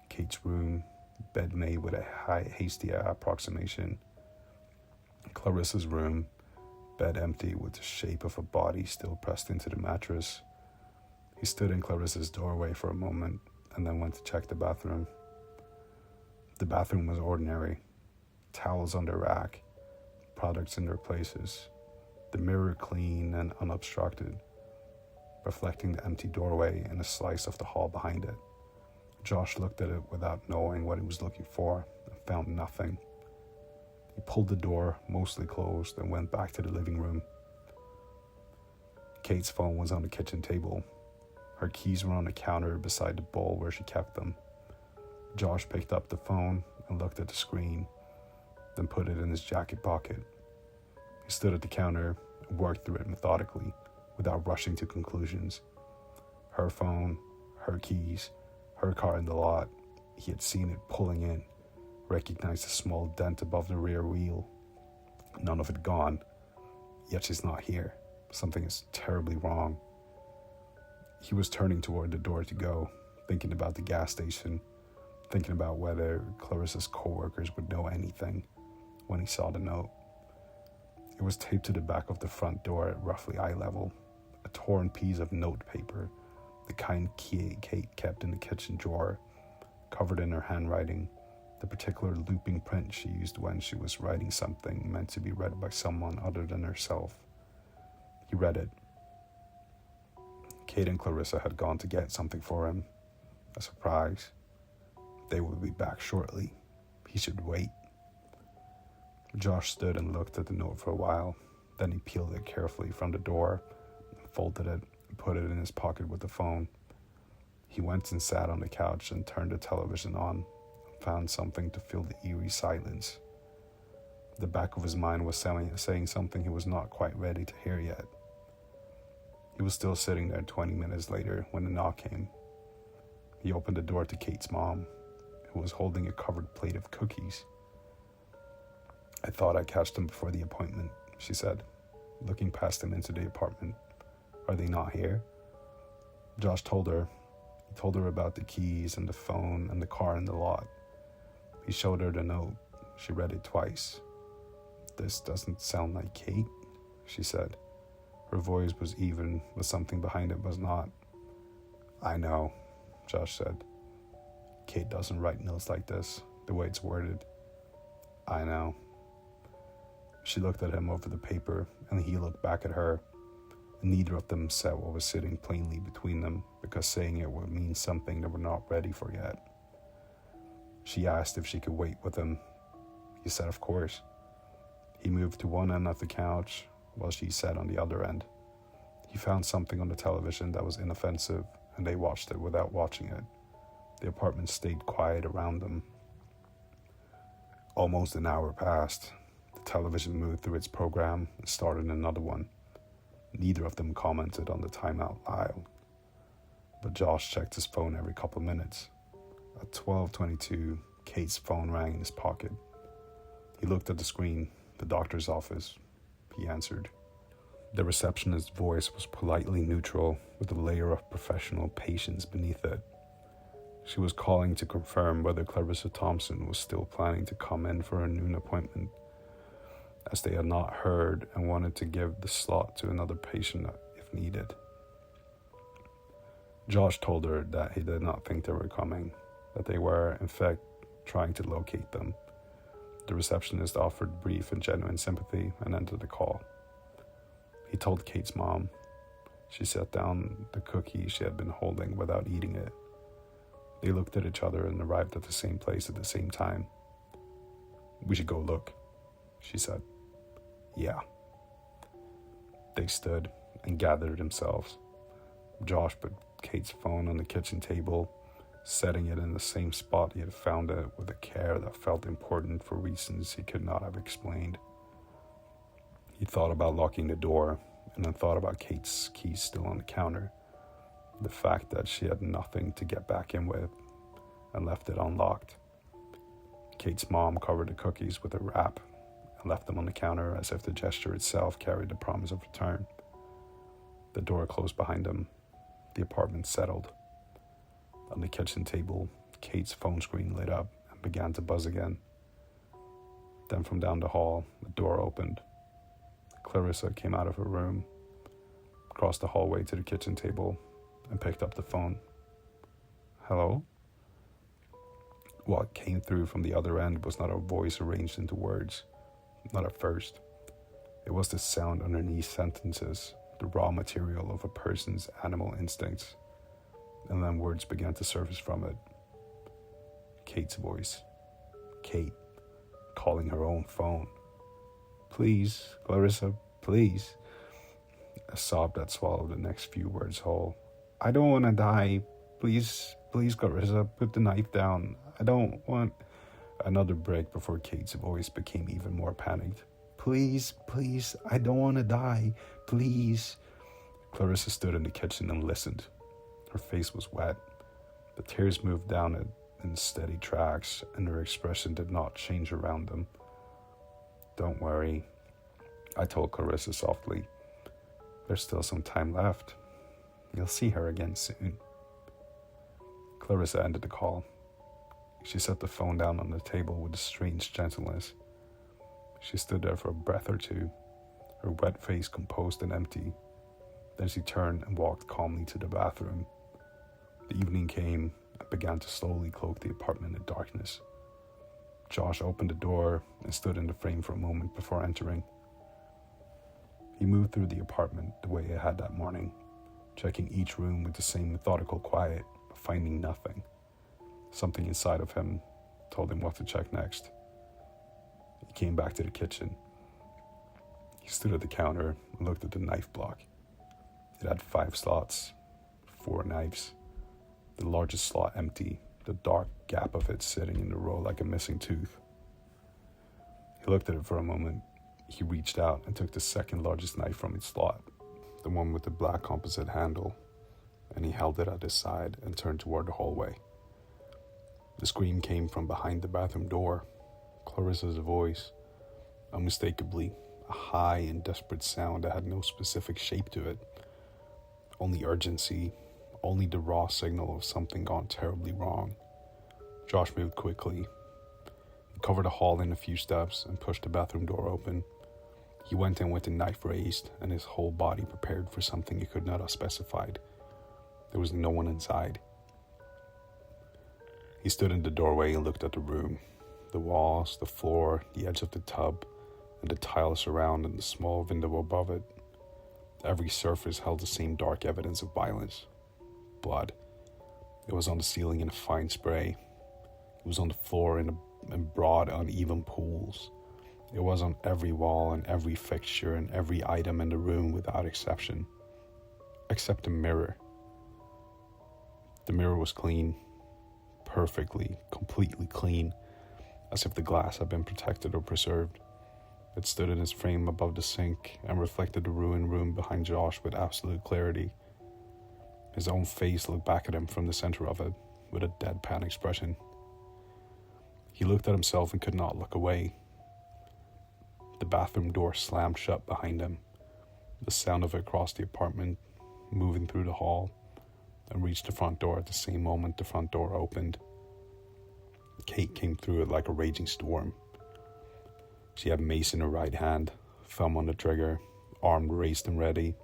Kate's room, bed made with a hasty approximation. Clarissa's room, bed empty with the shape of a body still pressed into the mattress. He stood in Clarissa's doorway for a moment and then went to check the bathroom. The bathroom was ordinary. Towels on the rack, products in their places, the mirror clean and unobstructed, reflecting the empty doorway and a slice of the hall behind it. Josh looked at it without knowing what he was looking for and found nothing. He pulled the door, mostly closed, and went back to the living room. Kate's phone was on the kitchen table. Her keys were on the counter beside the bowl where she kept them. Josh picked up the phone and looked at the screen, then put it in his jacket pocket. He stood at the counter and worked through it methodically, without rushing to conclusions. Her phone, her keys, her car in the lot. He had seen it pulling in, recognized a small dent above the rear wheel. None of it gone, yet she's not here. Something is terribly wrong. He was turning toward the door to go, thinking about the gas station, thinking about whether Clarissa's co-workers would know anything, when he saw the note. It was taped to the back of the front door at roughly eye level, a torn piece of note paper, the kind Kate kept in the kitchen drawer, covered in her handwriting, the particular looping print she used when she was writing something meant to be read by someone other than herself. He read it. Kate and Clarissa had gone to get something for him, a surprise. They would be back shortly. He should wait. Josh stood and looked at the note for a while. Then he peeled it carefully from the door, folded it, and put it in his pocket with the phone. He went and sat on the couch and turned the television on, and found something to fill the eerie silence. The back of his mind was saying something he was not quite ready to hear yet. He was still sitting there 20 minutes later when the knock came. He opened the door to Kate's mom, who was holding a covered plate of cookies. "I thought I'd catch them before the appointment," she said, looking past him into the apartment. "Are they not here?" Josh told her. He told her about the keys and the phone and the car in the lot. He showed her the note. She read it twice. "This doesn't sound like Kate," she said. Her voice was even, but something behind it was not. "I know," Josh said. "Kate doesn't write notes like this, the way it's worded." "I know." She looked at him over the paper, and he looked back at her. Neither of them said what was sitting plainly between them, because saying it would mean something they were not ready for yet. She asked if she could wait with him. He said of course. He moved to one end of the couch, while she sat on the other end. He found something on the television that was inoffensive, and they watched it without watching it. The apartment stayed quiet around them. Almost an hour passed. The television moved through its program and started another one. Neither of them commented on the time out loud, but Josh checked his phone every couple minutes. At 12:22, Kate's phone rang in his pocket. He looked at the screen. "The doctor's office," he answered. The receptionist's voice was politely neutral, with a layer of professional patience beneath it. She was calling to confirm whether Clarissa Thompson was still planning to come in for a noon appointment, as they had not heard and wanted to give the slot to another patient if needed. Josh told her that he did not think they were coming, that they were, in fact, trying to locate them. The receptionist offered brief and genuine sympathy and ended the call. He told Kate's mom. She set down the cookie she had been holding without eating it. They looked at each other and arrived at the same place at the same time. "We should go look," she said. "Yeah." They stood and gathered themselves. Josh put Kate's phone on the kitchen table, setting it in the same spot he had found it with a care that felt important for reasons he could not have explained. He thought about locking the door, and then thought about Kate's keys still on the counter, the fact that she had nothing to get back in with, and left it unlocked. Kate's mom covered the cookies with a wrap and left them on the counter as if the gesture itself carried the promise of return. The door closed behind them. The apartment settled. On the kitchen table, Kate's phone screen lit up and began to buzz again. Then from down the hall, the door opened. Clarissa came out of her room, crossed the hallway to the kitchen table, and picked up the phone. "Hello?" what came through from the other end was not a voice arranged into words, not at first. It was the sound underneath sentences, the raw material of a person's animal instincts. And then words began to surface from it. Kate's voice. Kate, calling her own phone. "Please, Clarissa, please." A sob that swallowed the next few words whole. "I don't want to die. Please, please, Clarissa, put the knife down. I don't want..." Another break before Kate's voice became even more panicked. "Please, please, I don't want to die. Please." Clarissa stood in the kitchen and listened. Her face was wet. The tears moved down it in steady tracks, and her expression did not change around them. "Don't worry," I told Clarissa softly. "There's still some time left. You'll see her again soon." Clarissa ended the call. She set the phone down on the table with a strange gentleness. She stood there for a breath or two, her wet face composed and empty. Then she turned and walked calmly to the bathroom. The evening came and began to slowly cloak the apartment in darkness. Josh opened the door and stood in the frame for a moment before entering. He moved through the apartment the way it had that morning, checking each room with the same methodical quiet, but finding nothing. Something inside of him told him what to check next. He came back to the kitchen. He stood at the counter and looked at the knife block. It had 5 slots, 4 knives, the largest slot empty, the dark gap of it sitting in the row like a missing tooth. He looked at it for a moment. He reached out and took the second largest knife from its slot, the one with the black composite handle, and he held it at his side and turned toward the hallway. The scream came from behind the bathroom door. Clarissa's voice, unmistakably a high and desperate sound that had no specific shape to it. Only urgency, only the raw signal of something gone terribly wrong. Josh moved quickly. He covered the hall in a few steps and pushed the bathroom door open. He went in with the knife raised and his whole body prepared for something he could not have specified. There was no one inside. He stood in the doorway and looked at the room. The walls, the floor, the edge of the tub, and the tiles around and the small window above it. Every surface held the same dark evidence of violence. Blood. It was on the ceiling in a fine spray. It was on the floor in broad, uneven pools. It was on every wall and every fixture and every item in the room without exception. Except the mirror. The mirror was clean. Perfectly, completely clean. As if the glass had been protected or preserved. It stood in its frame above the sink and reflected the ruined room behind Josh with absolute clarity. His own face looked back at him from the center of it with a deadpan expression. He looked at himself and could not look away. The bathroom door slammed shut behind him. The sound of it crossed the apartment, moving through the hall, and reached the front door at the same moment the front door opened. Kate came through it like a raging storm. She had mace in her right hand, thumb on the trigger, arm raised and ready.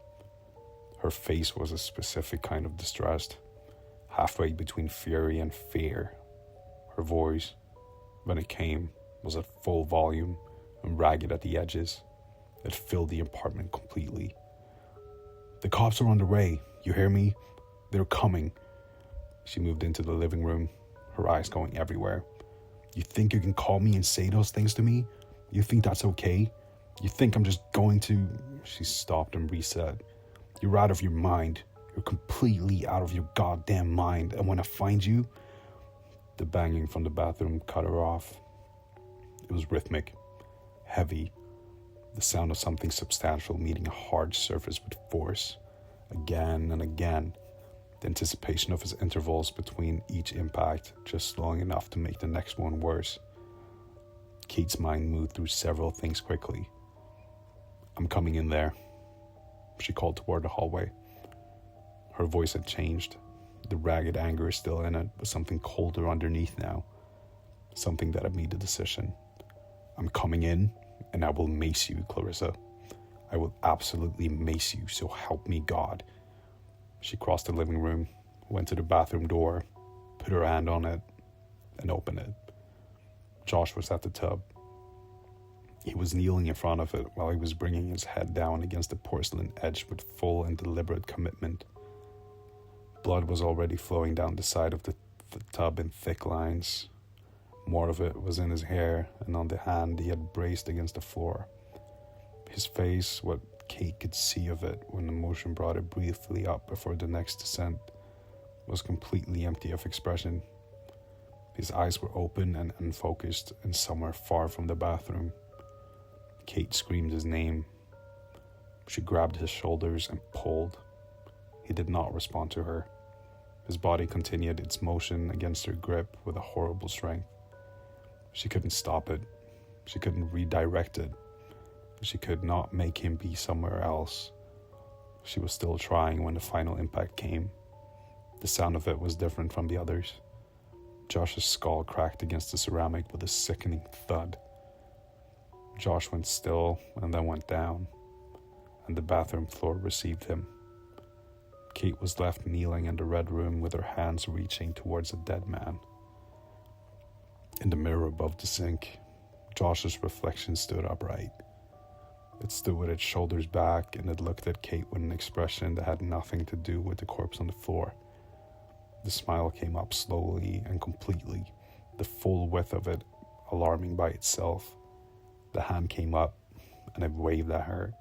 Her face was a specific kind of distressed, halfway between fury and fear. Her voice, when it came, was at full volume and ragged at the edges. It filled the apartment completely. "The cops are on the way, you hear me? They're coming." She moved into the living room, her eyes going everywhere. "You think you can call me and say those things to me? You think that's okay? You think I'm just going to..." She stopped and reset. "You're out of your mind. You're completely out of your goddamn mind. And when I find you..." The banging from the bathroom cut her off. It was rhythmic, heavy, the sound of something substantial meeting a hard surface with force, again and again, the anticipation of his intervals between each impact just long enough to make the next one worse. Kate's mind moved through several things quickly. "I'm coming in there," she called toward the hallway. Her voice had changed. The ragged anger is still in it, but something colder underneath now. Something that had made the decision. "I'm coming in, and I will mace you, Clarissa. I will absolutely mace you, so help me God." She crossed the living room, went to the bathroom door, put her hand on it, and open it. Josh was at the tub. He was kneeling in front of it while he was bringing his head down against the porcelain edge with full and deliberate commitment. Blood was already flowing down the side of the tub in thick lines. More of it was in his hair and on the hand he had braced against the floor. His face, what Kate could see of it when the motion brought it briefly up before the next descent, was completely empty of expression. His eyes were open and unfocused and somewhere far from the bathroom. Kate screamed his name. She grabbed his shoulders and pulled. He did not respond to her. His body continued its motion against her grip with a horrible strength. She couldn't stop it. She couldn't redirect it. She could not make him be somewhere else. She was still trying when the final impact came. The sound of it was different from the others. Josh's skull cracked against the ceramic with a sickening thud. Josh went still and then went down, and the bathroom floor received him. Kate was left kneeling in the red room with her hands reaching towards a dead man. In the mirror above the sink, Josh's reflection stood upright. It stood with its shoulders back, and it looked at Kate with an expression that had nothing to do with the corpse on the floor. The smile came up slowly and completely, the full width of it alarming by itself. The hand came up, and it waved at her,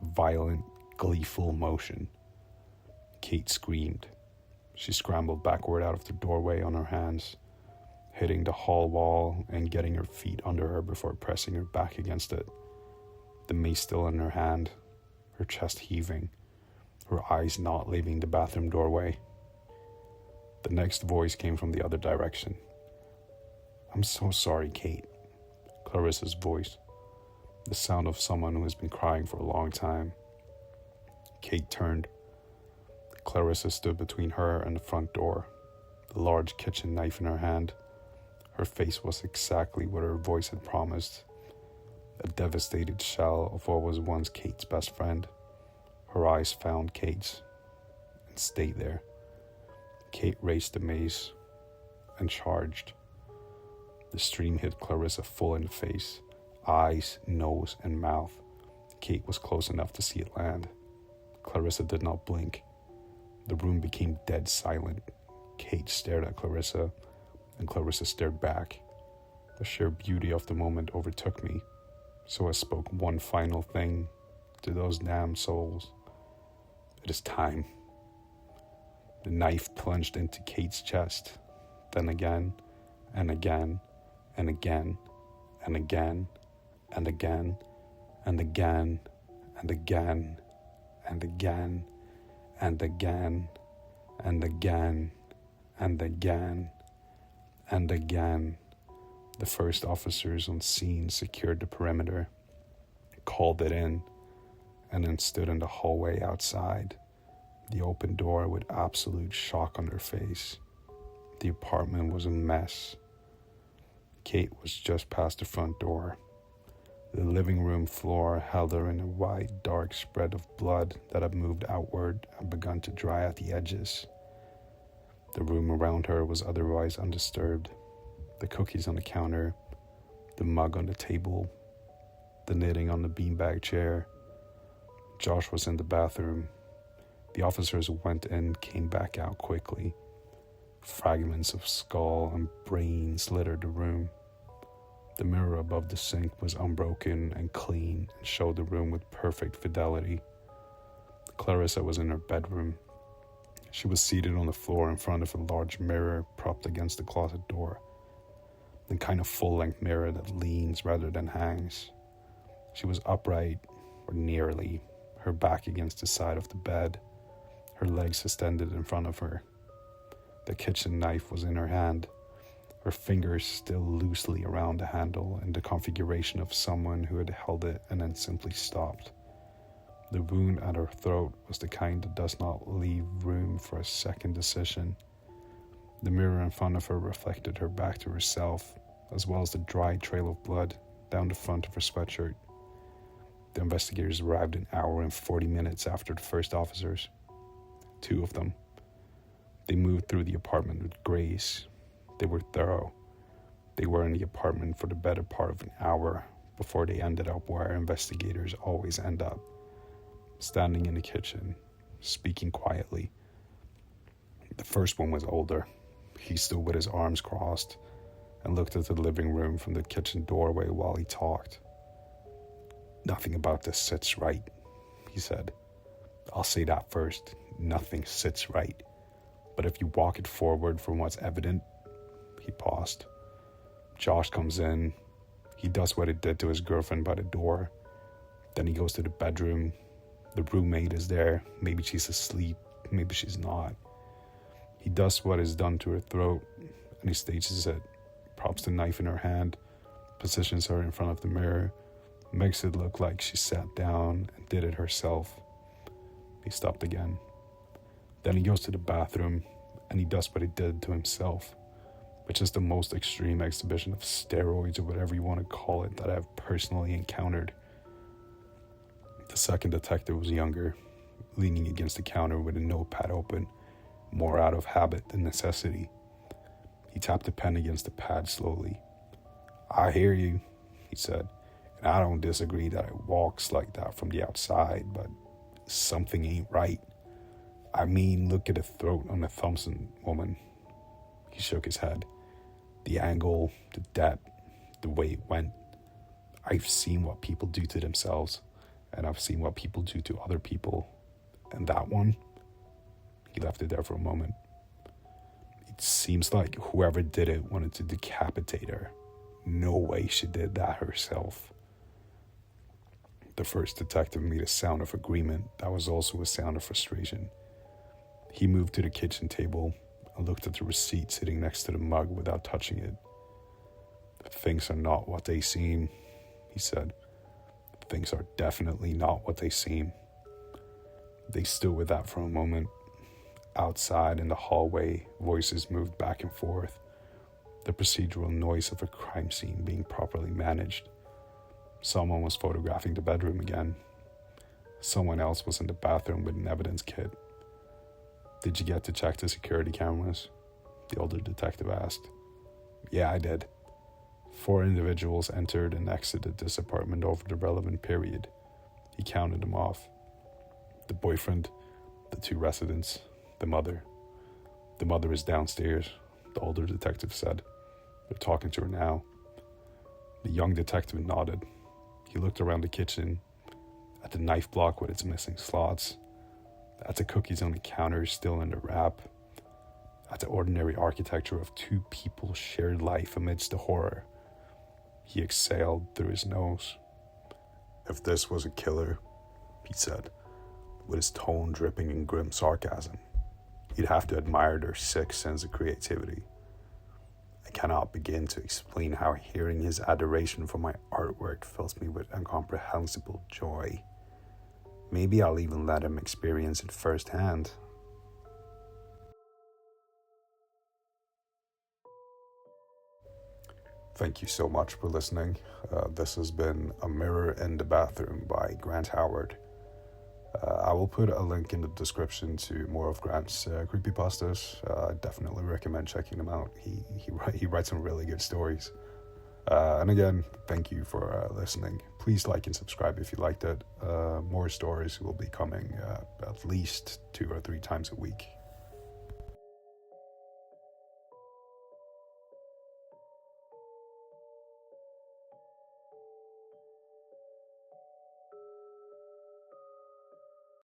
a violent, gleeful motion. Kate screamed. She scrambled backward out of the doorway on her hands, hitting the hall wall and getting her feet under her before pressing her back against it. The mace still in her hand, her chest heaving, her eyes not leaving the bathroom doorway. The next voice came from the other direction. "I'm so sorry, Kate." Clarissa's voice, the sound of someone who has been crying for a long time. Kate turned. Clarissa stood between her and the front door, the large kitchen knife in her hand. Her face was exactly what her voice had promised, a devastated shell of what was once Kate's best friend. Her eyes found Kate's and stayed there. Kate raised the mace and charged. The stream hit Clarissa full in the face, eyes, nose, and mouth. Kate was close enough to see it land. Clarissa did not blink. The room became dead silent. Kate stared at Clarissa, and Clarissa stared back. The sheer beauty of the moment overtook me, so I spoke one final thing to those damned souls. "It is time." The knife plunged into Kate's chest, then again, and again, and again, and again, and again, and again, and again, and again, and again, and again, and again, and again. The first officers on scene secured the perimeter, called it in, and then stood in the hallway outside, the open door with absolute shock on their face. The apartment was a mess. Kate was just past the front door. The living room floor held her in a wide, dark spread of blood that had moved outward and begun to dry at the edges. The room around her was otherwise undisturbed. The cookies on the counter, the mug on the table, the knitting on the beanbag chair. Josh was in the bathroom. The officers went in, came back out quickly. Fragments of skull and brains littered the room. The mirror above the sink was unbroken and clean and showed the room with perfect fidelity. Clarissa was in her bedroom. She was seated on the floor in front of a large mirror propped against the closet door, the kind of full-length mirror that leans rather than hangs. She was upright, or nearly, her back against the side of the bed, her legs extended in front of her. The kitchen knife was in her hand, her fingers still loosely around the handle in the configuration of someone who had held it and then simply stopped. The wound at her throat was the kind that does not leave room for a second decision. The mirror in front of her reflected her back to herself, as well as the dry trail of blood down the front of her sweatshirt. The investigators arrived an hour and 40 minutes after the first officers. 2 of them. They moved through the apartment with grace. They were thorough. They were in the apartment for the better part of an hour before they ended up where investigators always end up, standing in the kitchen, speaking quietly. The first one was older. He stood with his arms crossed and looked at the living room from the kitchen doorway while he talked. "Nothing about this sits right," he said. "I'll say that first. Nothing sits right. But if you walk it forward from what's evident..." He paused. Josh comes in. He does what he did to his girlfriend by the door. Then he goes to the bedroom. The roommate is there. Maybe she's asleep. Maybe she's not. He does what is done to her throat, and he stages it. Props the knife in her hand, positions her in front of the mirror, makes it look like she sat down and did it herself. He stopped again. Then he goes to the bathroom, and he does what he did to himself, which is the most extreme exhibition of steroids or whatever you want to call it that I've personally encountered. The second detective was younger, leaning against the counter with a notepad open, more out of habit than necessity. He tapped the pen against the pad slowly. "I hear you," he said, "and I don't disagree that it walks like that from the outside, but something ain't right. I mean, look at the throat on the Thompson woman." He shook his head. "The angle, the depth, the way it went. I've seen what people do to themselves, and I've seen what people do to other people. And that one..." He left it there for a moment. "It seems like whoever did it wanted to decapitate her. No way she did that herself." The first detective made a sound of agreement that was also a sound of frustration. He moved to the kitchen table and looked at the receipt sitting next to the mug without touching it. "Things are not what they seem," he said. "Things are definitely not what they seem." They stood with that for a moment. Outside in the hallway, voices moved back and forth, the procedural noise of a crime scene being properly managed. Someone was photographing the bedroom again. Someone else was in the bathroom with an evidence kit. "Did you get to check the security cameras?" the older detective asked. "Yeah, I did." 4 individuals entered and exited this apartment over the relevant period. He counted them off. The boyfriend, the 2 residents, the mother. "The mother is downstairs," the older detective said. "They're talking to her now." The young detective nodded. He looked around the kitchen, at the knife block with its missing slots, at the cookies on the counter still in the wrap, at the ordinary architecture of 2 people's shared life amidst the horror. He exhaled through his nose. "If this was a killer," he said, with his tone dripping in grim sarcasm, "you'd have to admire their sick sense of creativity. I cannot begin to explain how hearing his adoration for my artwork fills me with incomprehensible joy. Maybe I'll even let him experience it firsthand." Thank you so much for listening. This has been A Mirror in the Bathroom by Grant Howard. I will put a link in the description to more of Grant's creepypastas. I definitely recommend checking them out. He writes some really good stories. And again, thank you for listening. Please like and subscribe if you liked it. More stories will be coming at least 2 or 3 times a week.